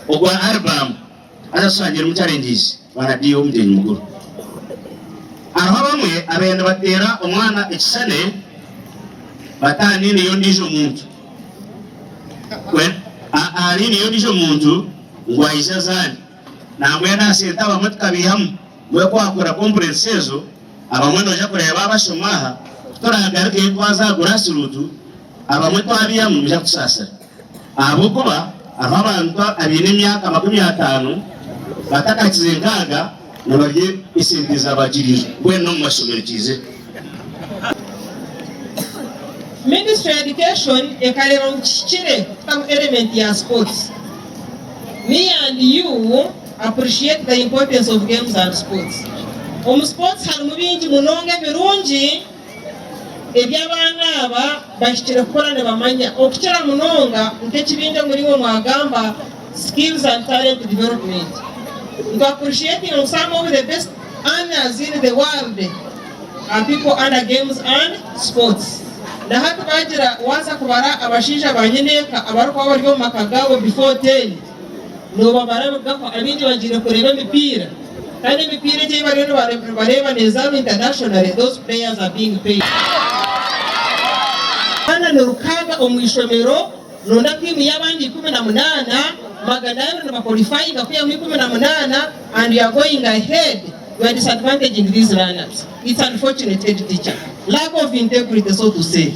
ogwa album azasangira mu challenges banadiyo mdenyi mukuru aho bamwe abenda batera omwana ekisane batani niyo ndijo muntu ali niyo ndijo muntu ngwaisha zani namwe nasenta bamwe tukabihamu mwe kwakora conference ezo abamwe noja kureba abashomaha turagaruke kwaza gurasirutu abamwe twabihamu bija kusasa abo kuba aho abantu abine myaka 50 batakakizengaga nabaye isindiza abagirije bweno mu masomero kize. Ministry of Education ekareba mukikire some element ya sports. Me and you appreciate the importance of games and sports. Sports hari mubingi munonge birungi ebyabana aba bashikira kukorana bamanya okukira munonga nk'ekibinja muri wo mwagamba skills and talent development. We appreciate some of the best honors in the world and people under games and sports. Na hatu bagira waza kubara abashinja banyeneka abaruko bari mu makagabo before 10 no babara bako abindi bagire kureba imipira kandi imipira je bari bareba neza international those players are being paid. Ana nurukaga omwishomero nonda timu y'abandi 18 magana na qualify gakuya mu 18 and you are going ahead. We are disadvantaging these runners. It's unfortunate, teacher. Lack of integrity, so to say.